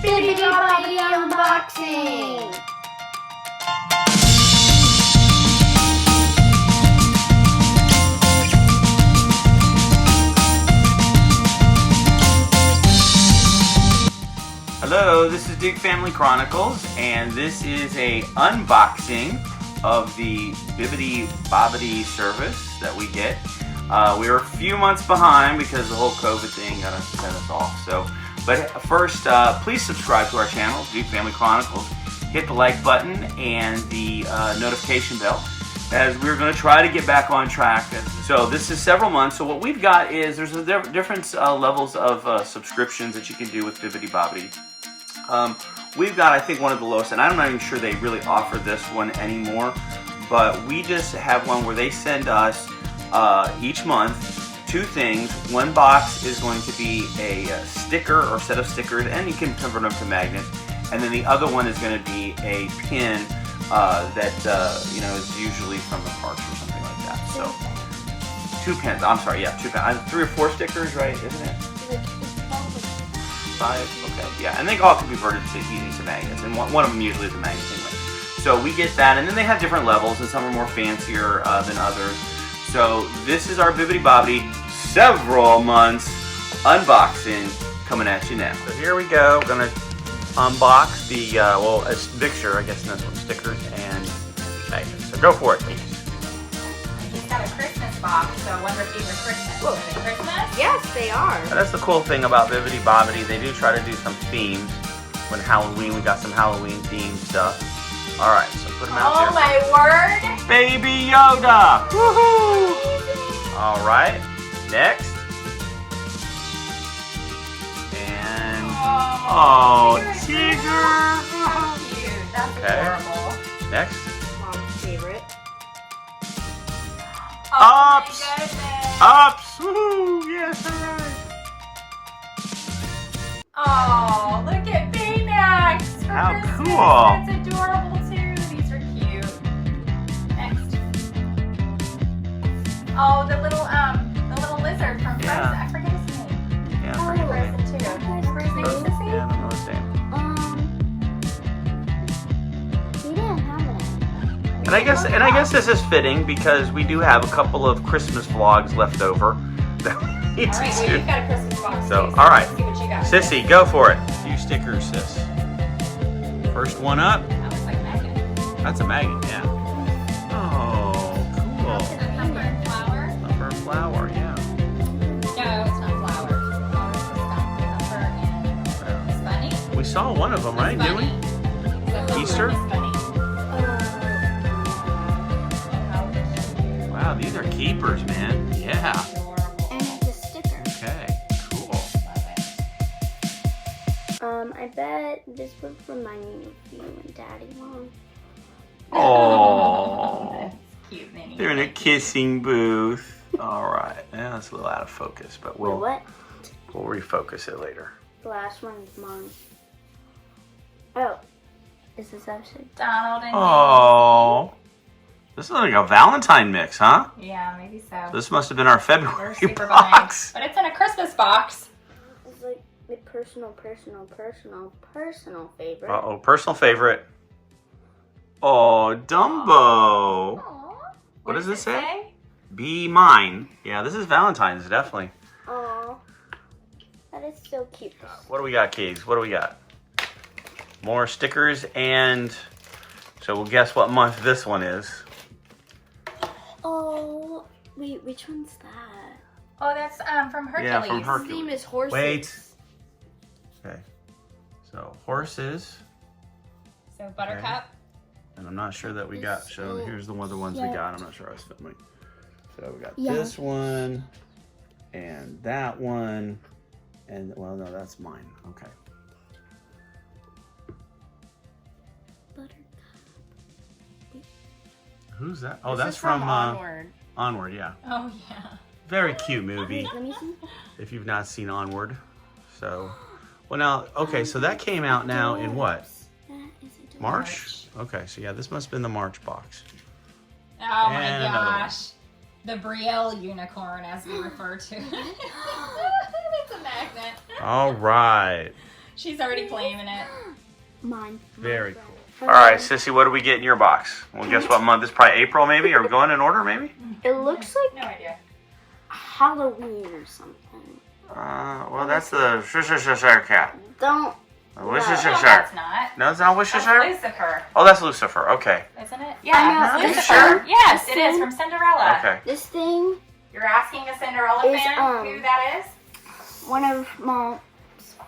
Bibbidi Bobbidi unboxing! Hello, this is Duke Family Chronicles, and this is a unboxing of the Bibbidi Bobbidi service that we get. We were a few months behind because the whole COVID thing got us set us off. But first, please subscribe to our channel, Duke Family Chronicles. Hit the like button and the notification bell, as we're going to try to get back on track. So this is several months. So what we've got is there's different levels of subscriptions that you can do with Bibbidi Bobbidi. We've got, I think, one of the lowest, and I'm not even sure they really offer this one anymore, but we just have one where they send us each month 2 things. One box is going to be a sticker or set of stickers, and you can convert them to magnets, and then the other one is going to be a pin that is usually from the parks or something like that. So 2 pins. I'm sorry, yeah, 2 pins. 3 or 4 stickers, right? Isn't it? 5. Okay, yeah, and they all can be converted to easy to magnets, and one of them usually is a magnet anyway. So we get that, and then they have different levels, and some are more fancier than others. So this is our Bibbidi Bobbidi several months unboxing coming at you now. So here we go. We're gonna unbox the it's mixture, I guess, that's what, stickers and magnets. So go for it, please. He's got a Christmas box, so I wonder if these are Christmas. Are they Christmas? Yes, they are. Now, that's the cool thing about Bibbidi Bobbidi. They do try to do some themes. When Halloween, we got some Halloween themed stuff. All right, so put them out there. Oh my word! Baby Yoda! Woohoo! All right, next. And Tigger! So cute. That's adorable. Next. Mom's favorite. Oh Ups! my goodness! Ups! Woohoo! Yes, all right. Oh, look at Baymax! For How Christmas. cool. That's adorable too. These are cute. Next. Oh, the little lizard from Frozen. Yeah. I forget his name. Yeah, Oh, pretty cool. Frozen too. Remember his name, Sissy? Yeah, I don't know his name. We didn't have it. And I guess this is fitting because we do have a couple of Christmas vlogs left over that we need All right, to well, do. you've got a Christmas box. So, too, all right. let's see what you got. Sissy, go for it. A few stickers, sis. First one up. That looks like a magnet. That's a magnet, yeah. Oh, cool. Pepper flower? Pepper flower, yeah. No, it's not flower. Pepper and bunny. We saw one of them, right? Didn't we? Easter? Wow, these are keepers, man. Yeah. And it's a sticker. Okay, cool. I bet this would remind me of you and Daddy, Mom. Oh, That's cute, Minnie. they're in a kissing booth. All right, yeah, that's a little out of focus, but Wait, what? we'll refocus it later. The last one is Mom. Oh. Is this upside? Donald and Oh, this is like a Valentine mix, huh? Daisy. Yeah, maybe so. This must have been our We're February super behind. box. But it's in a Christmas box. It's like my personal favorite. Uh-oh, personal favorite. Oh, Dumbo. Aww. What does this say? Be mine. Yeah, this is Valentine's, definitely. Aw. That is so cute. What do we got, Keys? What do we got? More stickers, and so we'll guess what month this one is. Oh, wait, which one's that? Oh, that's from Hercules. Yeah, from His Hercules. name is Horses. Wait. Okay. So, horses. So Buttercup. And I'm not sure that we got, so here's the other ones we got. I'm not sure I was filming. So we got this one, and that one, and, well, no, that's mine. Okay. Who's that? Oh, This that's is from from Onward. Onward, yeah. Oh yeah. Very cute movie. Let me see. If you've not seen Onward. So, well now, okay, so that came out now in what? That is a March? Okay, so yeah, this must have been the March box. Oh my And another one. gosh. The Brielle unicorn, as we refer to it. It's a magnet. All right. She's already claiming it. Mine. Very cool. All right, Sissy, what do we get in your box? Well, guess what month? It's probably April, maybe? Are we going in order, maybe? It looks like No idea. Halloween or something. Well, that's the Worcestershire cat. Don't. Worcestershire. No, that's not. No, it's not That's Worcestershire? Lucifer, Oh, that's Lucifer. Okay. isn't it? I Yeah, know. Lucifer. Sure? Yes, it is from Cinderella. Okay. This thing, You're asking a Cinderella Is, fan who that is? one of Mom's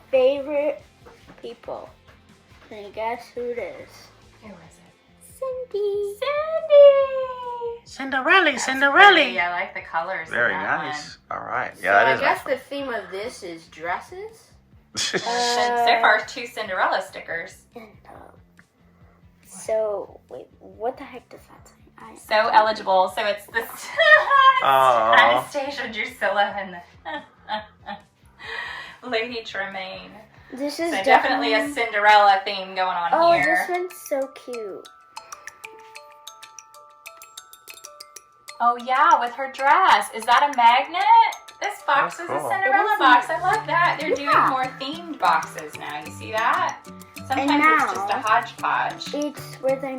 favorite people. Can you guess who it is? Who is it? Cindy. Cinderella, Pretty. I like the colors. in Very that nice. All right. So Yeah, that I is guess nice. the theme of this is dresses. So far, 2 Cinderella stickers. And, so, wait, what the heck does that say? So eligible. So it's the Aw. Anastasia, Drusilla, and the Lady Tremaine. This is So definitely a Cinderella theme going on Oh, here. this one's so cute. Oh yeah, with her dress. Is that a magnet? This box That's is cool. a Cinderella It is box. I love that. They're doing Yeah. more themed boxes now. You see that? Sometimes now- it's just a hodgepodge. It's where they're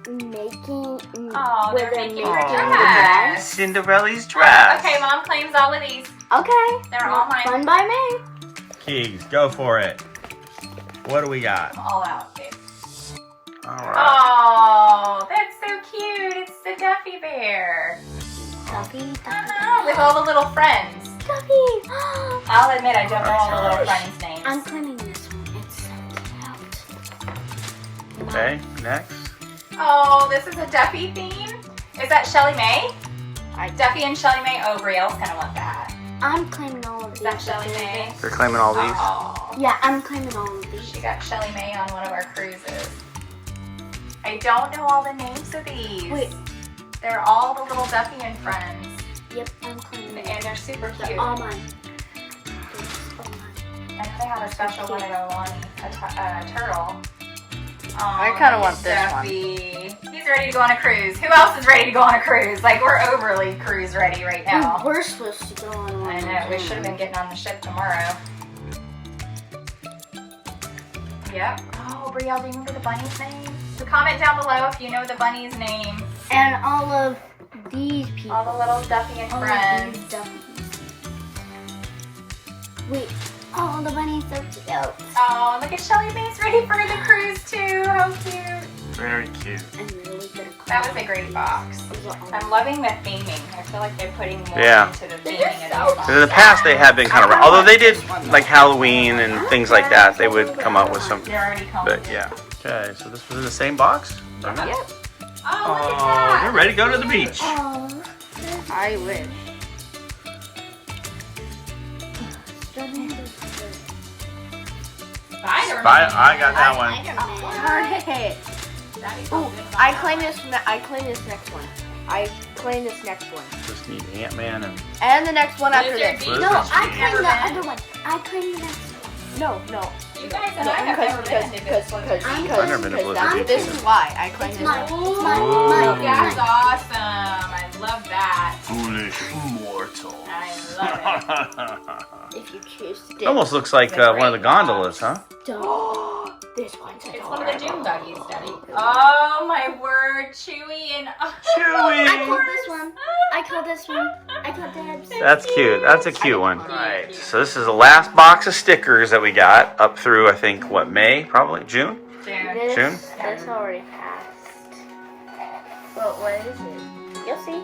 making. Oh, where they're making her the dress. Cinderella's dress. Okay, Mom claims all of these. Okay. They're all mine. Fun by me. Keys, go for it. What do we got? I'm all out, babe. All right. Oh, that's so cute. It's the Duffy bear. Duffy. With all the little friends. Duffy. I'll admit I don't know all the little friends' names. I'm claiming this one. It's so cute. Okay, next. Oh, this is a Duffy theme? Is that Shelly Mae? Duffy and Shelly Mae. Oh, Brielle's gonna want that. I'm claiming all of Is these. that Shelly Mae? You're claiming all these? Oh, Yeah, I'm claiming all of these. she got Shelly Mae on one of our cruises. I don't know all the names of these. Wait. They're all the little Duffy and friends. Yep, I'm claiming it. And they're super cute. They're all mine. It's all mine. I know they have a special one at Olani, a turtle. I kinda want this one. Duffy. He's ready to go on a cruise. Who else is ready to go on a cruise? Like, we're overly cruise ready right now. We're supposed to go on one. I know, we should have been getting on the ship tomorrow. Yep. Oh, Brielle, do you remember the bunny's name? So comment down below if you know the bunny's name. And all of these people. All the little Duffy and All of friends. these Duffies. Wait. Oh, the bunny's so cute. Oh, look at Shelly Mae's ready for the cruise too. How cute. Very cute. I'm really good at That was a great box. I'm loving the theming. I feel like they're putting more Yeah. into the They're theming of so these boxes. In the past, they have been kind of, although they did like Halloween and things like that, they would come up with some, They're already coming. but yeah. Okay, so this was in the same box? Yep. Oh, look at Oh, that. they're ready to go to the beach. Oh. I wish. Spider-Man. I got that one. Hey. Daddy's Ooh, all good about I that claim one. this. I claim this next one. I claim this next one. Just need Ant-Man And the next one after Lizard this. Beast. No, I Never claim the been. other one. I claim the next one. No. You guys and I have never been to this one. I've never been to Blizzard This Beach. is why I claim It's this mine. one. It's mine. Ooh. Mine. That's Mine. awesome. I love that. Foolish mortal. I love it. If you choose to It do almost looks like one of the gondolas, huh? Don't. This one's It's adorable. one of the Doom buggies, Daddy. Oh my word, Chewy and I Chewy! called this one. I called this one. I called Dad's. That's cute. That's a cute one. Alright, so this is the last box of stickers that we got up through, I think, what, May? Probably? June? June. June? This already passed. But what is it? You'll see.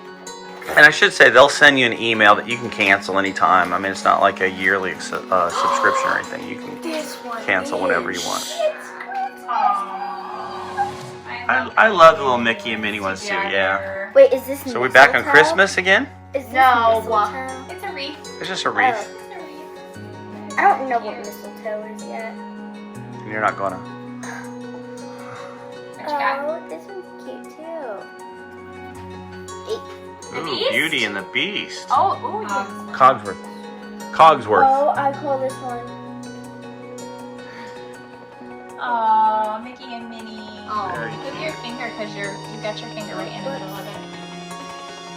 And I should say, they'll send you an email that you can cancel anytime. I mean, it's not like a yearly subscription or anything. You can This one. cancel whenever you want. I I love the little Mickey and Minnie ones too, yeah. Wait, is this? So we back on mistletoe? Christmas again? Is this No. mistletoe? It's a wreath. It's just a wreath. It's a wreath. I don't know what mistletoe is yet. And you're not gonna. What you got? Oh, this one's cute too. The Ooh, Beast? Beauty and the Beast. Oh, ooh, yeah. Cogsworth. Oh, I call this one. Oh, Mickey and Minnie. Oh. Very Give your finger because you got your finger right in the middle of it.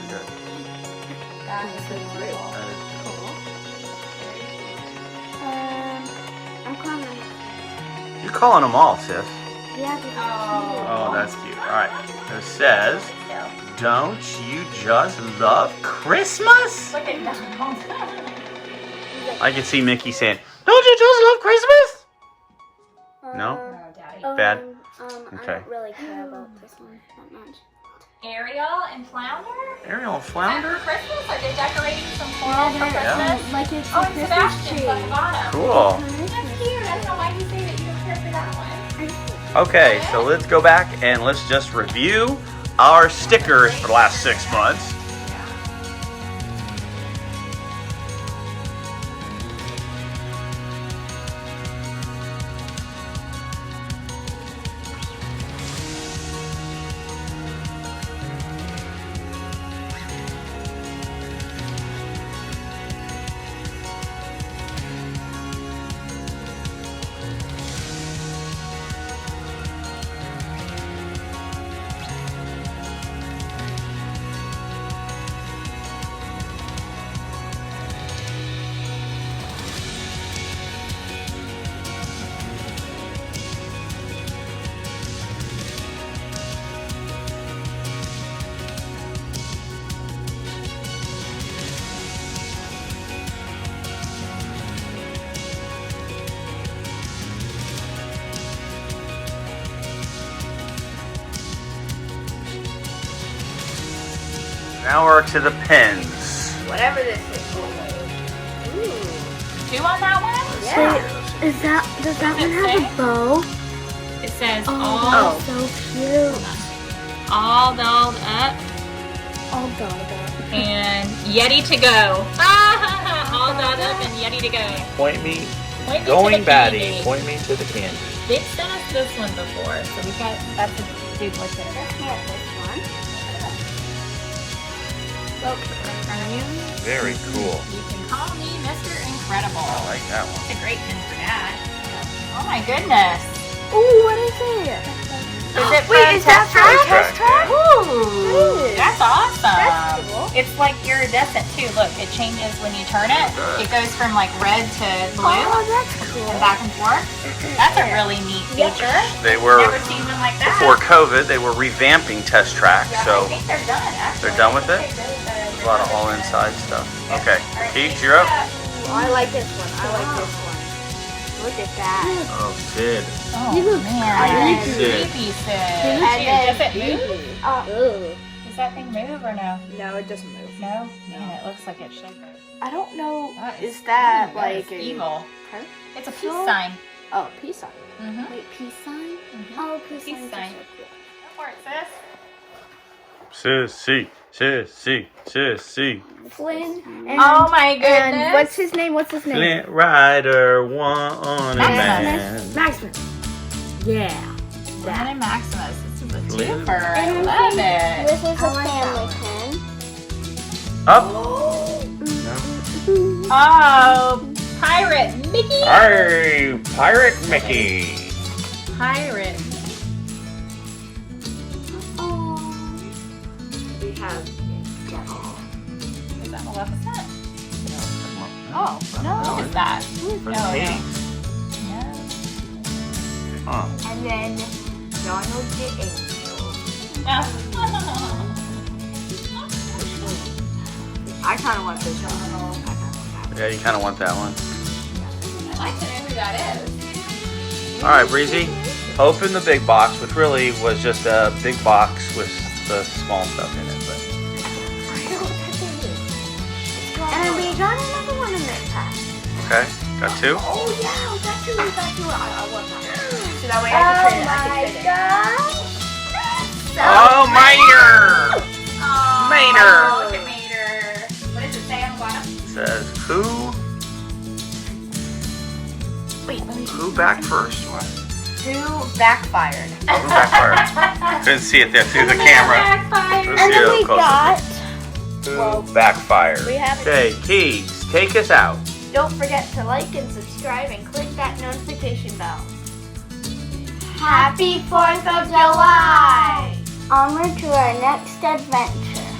Good. That is adorable. That is I'm calling. calling them all, sis? Yeah, Oh, that's cute. All right. It says, "Don't you just love Christmas?" Look at Donald. I can see Mickey saying, "Don't you just love Christmas?" No? Oh, Daddy. Bad? I Okay. don't really care about this one that much. Ariel and Flounder? Ariel and Is that Flounder? for Christmas? Are they decorating some florals for Christmas? Like it's Oh, a and Christmas Sebastian's tree. on the bottom. Cool. That's cute. I don't know why you say that you don't care for that one. Okay, so let's go back and let's just review our stickers for the last 6 months. Now we're to the pens. Whatever this is. Ooh. 2 on that one? So, does that one have a bow? It says Oh, that's so cute. all dolled up All dolled up. and Yeti to go. All dolled up and Yeti to go. Point me, Point me going to the baddie, candy. point me to the candy. They've sent us this one before, so we got that's a duplicate. Yeah, this one. Very cool. You can call me Mr. Incredible. I like that one. That's a great pin for Dad. Oh my goodness. Ooh, what is it? Is it Wait, is that Test from track, Test Track? Ooh, that's awesome. That's cool. It's like iridescent too. Look, it changes when you turn it. Good. It goes from like red to blue Oh, that's cool. and back and forth. That's a really neat feature. They were, Never seen one like that. before COVID, they were revamping Test Track, Yeah, so I think they're done. Actually. they're done with it? A a lot of all inside stuff. Okay, Keith, you're up. Oh, I like this one. I like this one. Look at that. Oh, Sid. Oh You look man, creepy. creepy Sid. And Does then it move? Ooh. Does that thing move or no? No, it doesn't move. No. Man, it looks like it should move. I don't know. That Is that ooh, like is a evil? Huh? It's a peace So- sign. Oh, peace sign. Mm-hmm. Wait, peace sign? Mhm. Oh, peace, Peace sign. sign. So Go for it, sis. Sissy. Flynn. Oh my goodness. And what's his name? Flint Rider, one man. Maximus. Yeah. Flynn and Maximus. This is a Flynn. twofer. I And love it. This is a I like that family pen. Up. Oh, Pirate Mickey. Hey, Pirate Mickey. Pirate. We have. Is that Maleficent? Oh, no. What is that? For No, the no. cake. Yeah. Huh. And then Donald the Angel. I kind of want this one. Yeah, you kind of want that one. I'd like to know who that is. All right, Breezy. Open the big box, which really was just a big box with the small stuff in it. But And we got another one in this pack. okay, got two. Oh yeah, that's who we got to. I want that. So that way I can trade it. I can trade it. gosh. Oh, Mater! Mater. Look at Mater. What does it say on the bottom? It says who Wait, let me who back first? What? Who backfired? Who back first? Couldn't see it there through the camera. Backfire. Let's And see then it we up close. got. Who backfired? We have it. Okay, Keys, take us out. Don't forget to like and subscribe and click that notification bell. Happy 4th of July! Onward to our next adventure.